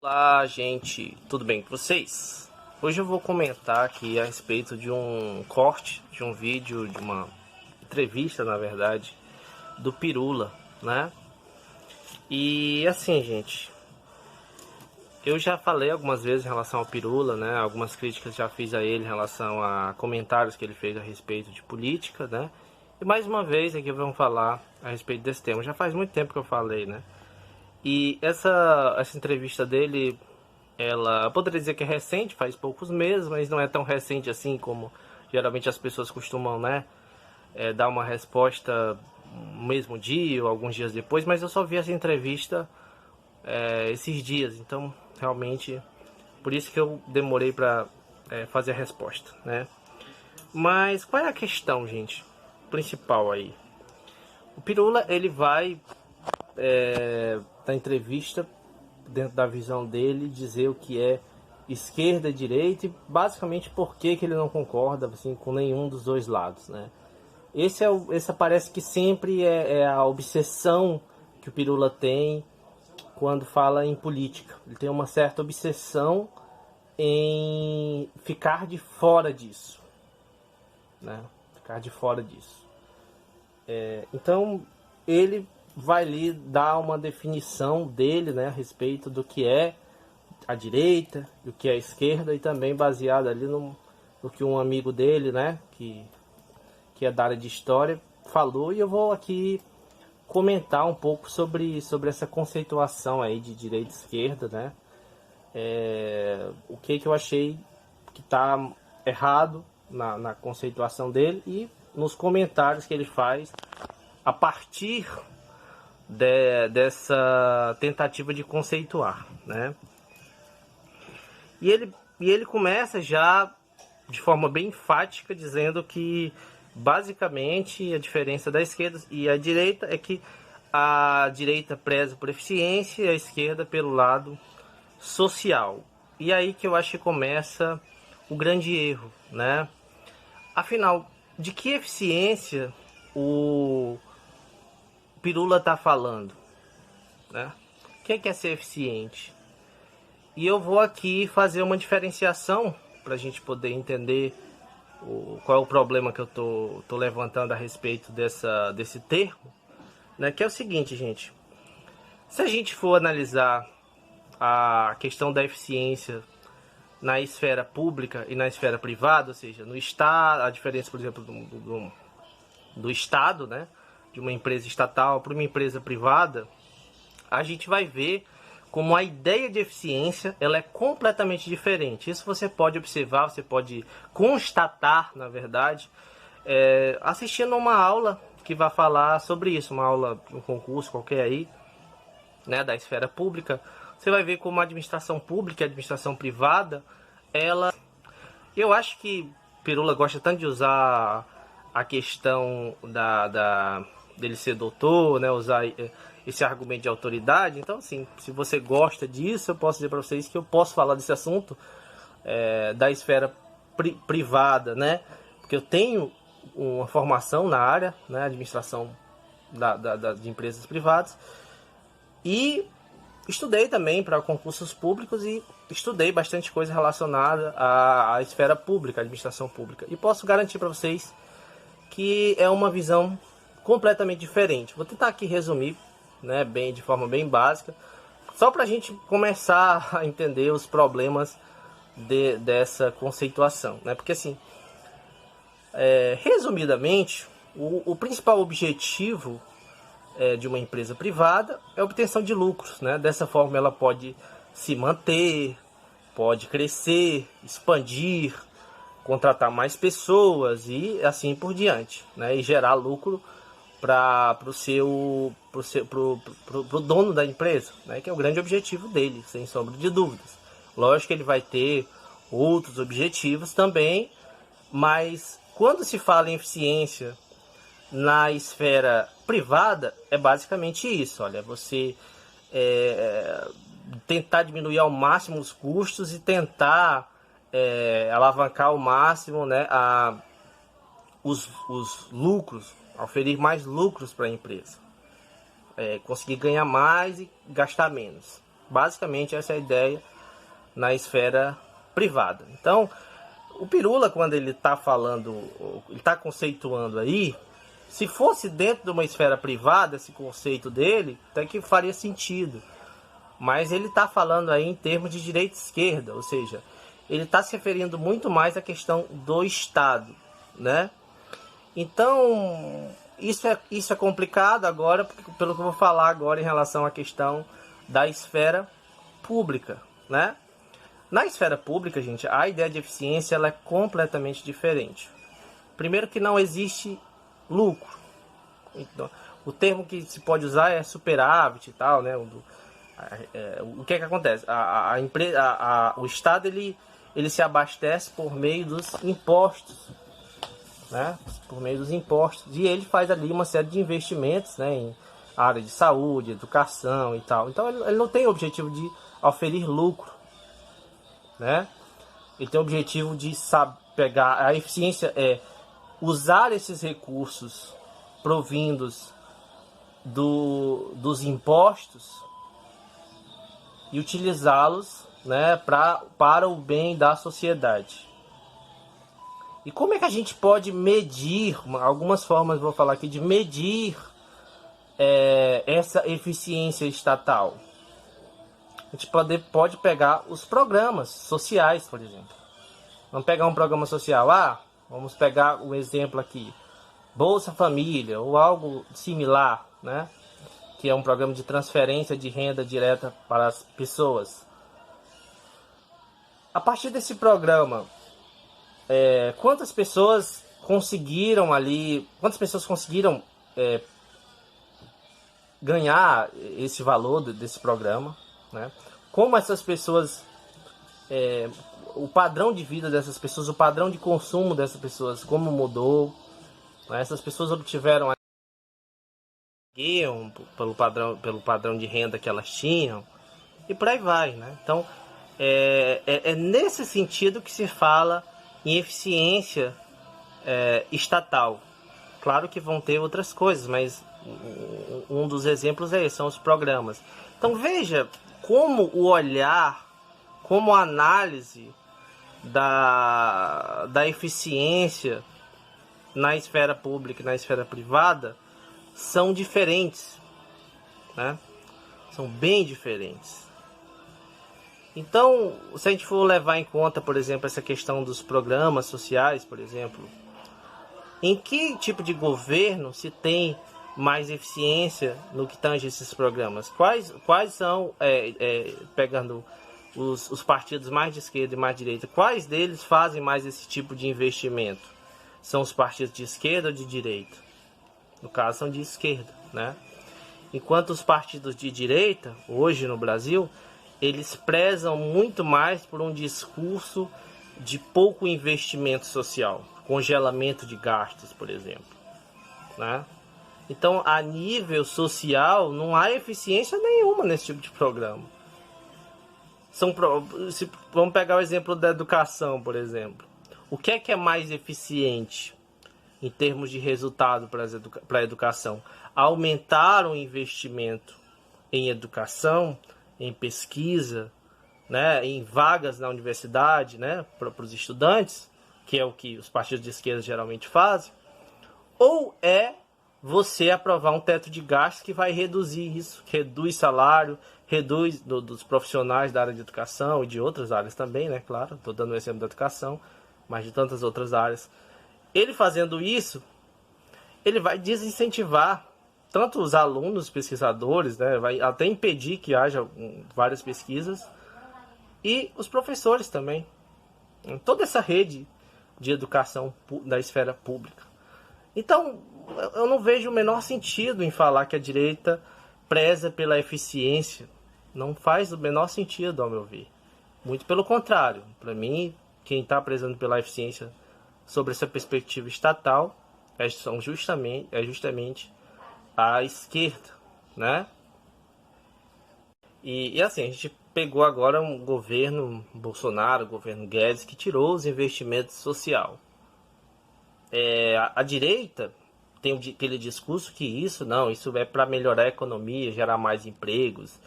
Olá, gente, tudo bem com vocês? Hoje eu vou comentar aqui a respeito de um corte, de um vídeo, de uma entrevista, na verdade, do Pirula, né? E assim, gente, eu já falei algumas vezes em relação ao Pirula, né? Algumas críticas já fiz a ele em relação a comentários que ele fez a respeito de política, né? E mais uma vez aqui vamos falar a respeito desse tema. Já faz muito tempo que eu falei, né? E essa entrevista dele, ela eu poderia dizer que é recente, faz poucos meses, mas não é tão recente assim como geralmente as pessoas costumam, né? Dar uma resposta no mesmo dia ou alguns dias depois, mas eu só vi essa entrevista esses dias, então realmente por isso que eu demorei para fazer a resposta, né? Mas qual é a questão, gente? Principal aí. O Pirula, ele vai na entrevista, dentro da visão dele, dizer o que é esquerda e direita e basicamente por que ele não concorda assim, com nenhum dos dois lados, né? Essa parece que sempre é a obsessão que o Pirula tem quando fala em política. Ele tem uma certa obsessão em ficar de fora disso, né? Ficar de fora disso. Então ele vai lhe dar uma definição dele, né, a respeito do que é a direita, do que é a esquerda e também baseado ali no que um amigo dele, né, que é da área de história, falou, e eu vou aqui comentar um pouco sobre essa conceituação aí de direita e esquerda, né? O que eu achei que está errado na conceituação dele e nos comentários que ele faz a partir dessa tentativa de conceituar, né? E ele começa já de forma bem enfática dizendo que basicamente a diferença da esquerda e a direita é que a direita preza por eficiência e a esquerda pelo lado social. E aí que eu acho que começa o grande erro, né? Afinal, de que eficiência o Pirula está falando, né? O que é ser eficiente? E eu vou aqui fazer uma diferenciação para a gente poder entender qual é o problema que eu tô levantando a respeito desse termo, né? Que é o seguinte, gente. Se a gente for analisar a questão da eficiência na esfera pública e na esfera privada, ou seja, no Estado, a diferença, por exemplo, do Estado, né? De uma empresa estatal para uma empresa privada, a gente vai ver como a ideia de eficiência ela é completamente diferente. Isso você pode observar, você pode constatar, na verdade, assistindo a uma aula que vai falar sobre isso, uma aula, um concurso qualquer aí, né, da esfera pública. Você vai ver como a administração pública e a administração privada, ela... Eu acho que Pirula gosta tanto de usar a questão dele ser doutor, né, usar esse argumento de autoridade. Então, assim, se você gosta disso, eu posso dizer para vocês que eu posso falar desse assunto da esfera privada, né? Porque eu tenho uma formação na área, né, administração de empresas privadas e estudei também para concursos públicos e estudei bastante coisa relacionada à esfera pública, à administração pública. E posso garantir para vocês que é uma visão completamente diferente. Vou tentar aqui resumir, né, de forma bem básica, só para a gente começar a entender os problemas dessa conceituação, né? Porque assim, resumidamente, o principal objetivo de uma empresa privada é a obtenção de lucros, né? Dessa forma ela pode se manter, pode crescer, expandir, contratar mais pessoas e assim por diante, né? E gerar lucro para pro dono da empresa, né? Que é o grande objetivo dele, sem sombra de dúvidas. Lógico que ele vai ter outros objetivos também, mas quando se fala em eficiência na esfera privada, é basicamente isso. Olha, você tentar diminuir ao máximo os custos e tentar alavancar ao máximo, né, os lucros, oferir mais lucros para a empresa. Conseguir ganhar mais e gastar menos. Basicamente essa é a ideia na esfera privada. Então, o Pirula, quando ele está falando, ele está conceituando aí, se fosse dentro de uma esfera privada, esse conceito dele, até que faria sentido. Mas ele está falando aí em termos de direita e esquerda, ou seja, ele está se referindo muito mais à questão do Estado, né? Então, isso é complicado agora, pelo que eu vou falar agora em relação à questão da esfera pública, né? Na esfera pública, gente, a ideia de eficiência ela é completamente diferente. Primeiro que não existe lucro. Então, o termo que se pode usar é superávit e tal, né? O que é que acontece? O Estado ele se abastece por meio dos impostos, né? Por meio dos impostos, e ele faz ali uma série de investimentos, né? Em área de saúde, educação e tal. Então ele não tem o objetivo de oferir lucro, né? Ele tem o objetivo de pegar a eficiência é usar esses recursos provindos dos impostos e utilizá-los, né, para o bem da sociedade. E como é que a gente pode medir, algumas formas vou falar aqui de medir essa eficiência estatal? A gente pode pegar os programas sociais, por exemplo. Vamos pegar um programa social. Vamos pegar o exemplo aqui. Bolsa Família ou algo similar, né? Que é um programa de transferência de renda direta para as pessoas. A partir desse programa, quantas pessoas conseguiram ganhar esse valor desse programa, né? Como essas pessoas, o padrão de vida dessas pessoas, o padrão de consumo dessas pessoas, como mudou, né? Essas pessoas obtiveram pelo padrão de renda que elas tinham, e por aí vai, né? Então, é nesse sentido que se fala em eficiência estatal. Claro que vão ter outras coisas, mas um dos exemplos são os programas. Então veja como o olhar, como a análise da eficiência na esfera pública e na esfera privada são diferentes, né? São bem diferentes. Então, se a gente for levar em conta, por exemplo, essa questão dos programas sociais, por exemplo, em que tipo de governo se tem mais eficiência no que tange esses programas? Quais são, pegando os partidos mais de esquerda e mais de direita, quais deles fazem mais esse tipo de investimento? São os partidos de esquerda ou de direita? No caso, são de esquerda, né? Enquanto os partidos de direita, hoje no Brasil, eles prezam muito mais por um discurso de pouco investimento social, congelamento de gastos, por exemplo, né? Então, a nível social, não há eficiência nenhuma nesse tipo de programa. Vamos pegar o exemplo da educação, por exemplo. O que é mais eficiente em termos de resultado para a educação? Aumentar o investimento em educação, em pesquisa, né, em vagas na universidade, né, para os estudantes, que é o que os partidos de esquerda geralmente fazem, ou você aprovar um teto de gastos que vai reduzir isso, reduz salário, reduz dos profissionais da área de educação e de outras áreas também, né, claro, estou dando o exemplo da educação, mas de tantas outras áreas. Ele fazendo isso, ele vai desincentivar tanto os alunos, os pesquisadores, né, vai até impedir que haja várias pesquisas, e os professores também. Toda essa rede de educação da esfera pública. Então, eu não vejo o menor sentido em falar que a direita preza pela eficiência. Não faz o menor sentido, ao meu ver. Muito pelo contrário. Para mim, quem está prezando pela eficiência sobre essa perspectiva estatal é justamente a esquerda, né? E assim, a gente pegou agora um governo Bolsonaro, governo Guedes, que tirou os investimentos social. A direita tem aquele discurso que isso é para melhorar a economia, gerar mais empregos,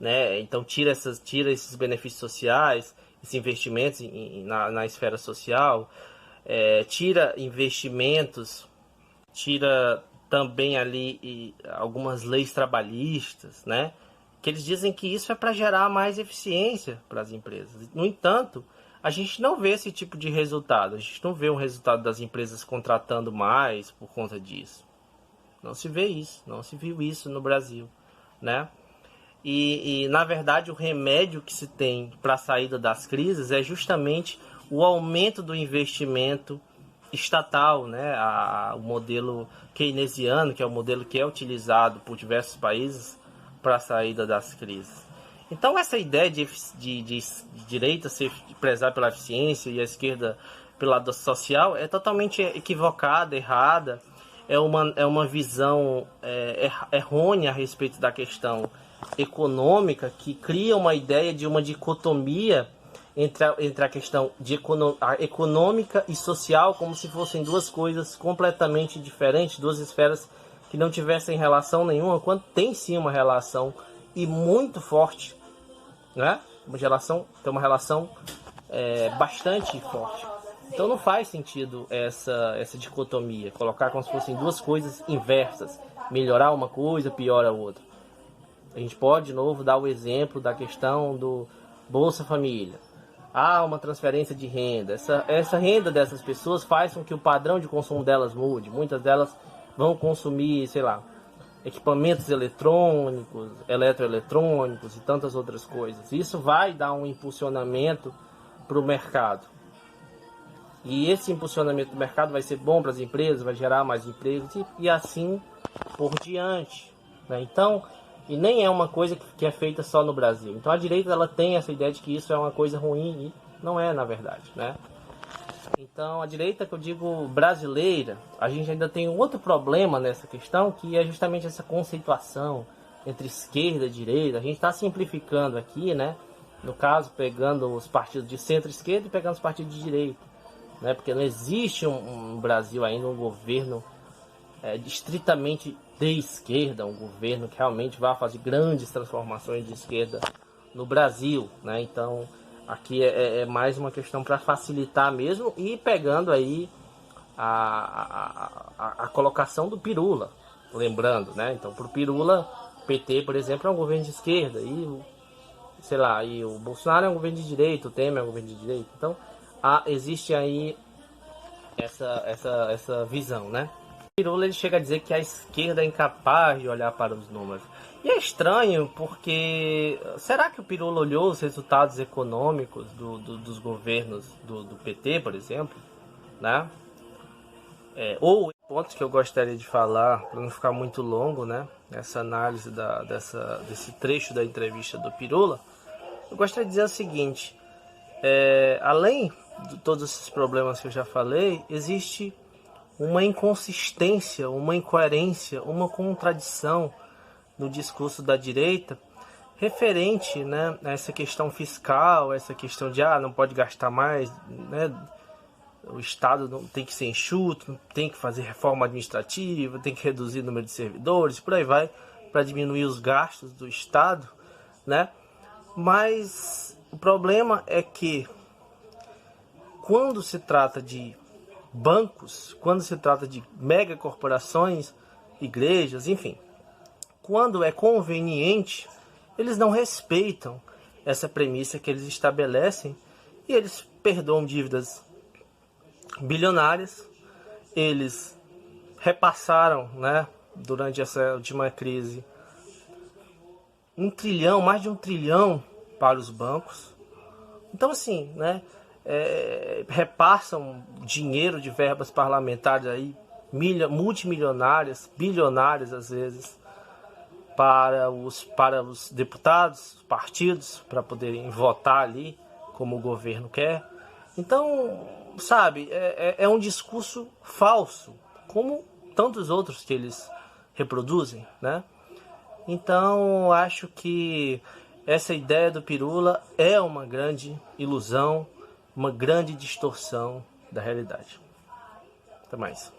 né? Então tira esses benefícios sociais, esses investimentos na esfera social, tira investimentos, tira também ali algumas leis trabalhistas, né? Que eles dizem que isso é para gerar mais eficiência para as empresas. No entanto, a gente não vê esse tipo de resultado. A gente não vê um resultado das empresas contratando mais por conta disso. Não se vê isso, não se viu isso no Brasil, né? E na verdade o remédio que se tem para a saída das crises é justamente o aumento do investimento estatal, né? O modelo keynesiano, que é o modelo que é utilizado por diversos países para a saída das crises. Então essa ideia de direita ser prezar pela eficiência e a esquerda pelo lado social é totalmente equivocada, errada. É uma visão errônea a respeito da questão econômica, que cria uma ideia de uma dicotomia entre a questão econômica e social, como se fossem duas coisas completamente diferentes, duas esferas que não tivessem relação nenhuma, quando tem sim uma relação e muito forte, né? Tem uma relação bastante forte. Então não faz sentido essa dicotomia, colocar como se fossem duas coisas inversas, melhorar uma coisa, piora a outra. A gente pode, de novo, dar o exemplo da questão do Bolsa Família. Há uma transferência de renda. Essa renda dessas pessoas faz com que o padrão de consumo delas mude. Muitas delas vão consumir, sei lá, equipamentos eletrônicos, eletroeletrônicos e tantas outras coisas. Isso vai dar um impulsionamento para o mercado. E esse impulsionamento do mercado vai ser bom para as empresas, vai gerar mais empregos e assim por diante, né? Então, e nem é uma coisa que é feita só no Brasil. Então a direita ela tem essa ideia de que isso é uma coisa ruim e não é, na verdade, né? Então a direita, que eu digo brasileira, a gente ainda tem um outro problema nessa questão, que é justamente essa conceituação entre esquerda e direita. A gente está simplificando aqui, né? No caso, pegando os partidos de centro-esquerda e pegando os partidos de direita, né? Porque não existe no Brasil ainda um governo estritamente de esquerda, um governo que realmente vai fazer grandes transformações de esquerda no Brasil, né? Então aqui é mais uma questão para facilitar mesmo, e pegando aí a colocação do Pirula, lembrando, né? Então pro Pirula, PT, por exemplo, é um governo de esquerda, e sei lá, e o Bolsonaro é um governo de direita, o Temer é um governo de direita. Então existe aí essa visão, né? O Pirula ele chega a dizer que a esquerda é incapaz de olhar para os números. E é estranho, porque será que o Pirula olhou os resultados econômicos dos governos do PT, por exemplo, né? Ou pontos que eu gostaria de falar, para não ficar muito longo, né? Essa análise desse trecho da entrevista do Pirula, eu gostaria de dizer o seguinte: além de todos esses problemas que eu já falei, existe uma inconsistência, uma incoerência, uma contradição no discurso da direita referente, né, a essa questão fiscal, essa questão de não pode gastar mais, né, o Estado não tem que ser enxuto, tem que fazer reforma administrativa, tem que reduzir o número de servidores, por aí vai, para diminuir os gastos do Estado, né? Mas o problema é que quando se trata de bancos, quando se trata de megacorporações, igrejas, enfim, quando é conveniente, eles não respeitam essa premissa que eles estabelecem e eles perdoam dívidas bilionárias. Eles repassaram, né, durante essa última crise, mais de 1 trilhão para os bancos. Então, assim, né, repassam dinheiro de verbas parlamentares aí, multimilionárias, bilionárias às vezes, para os deputados, partidos, para poderem votar ali como o governo quer. Então, sabe, é um discurso falso, como tantos outros que eles reproduzem, né? Então, acho que essa ideia do Pirula é uma grande ilusão, uma grande distorção da realidade. Até mais.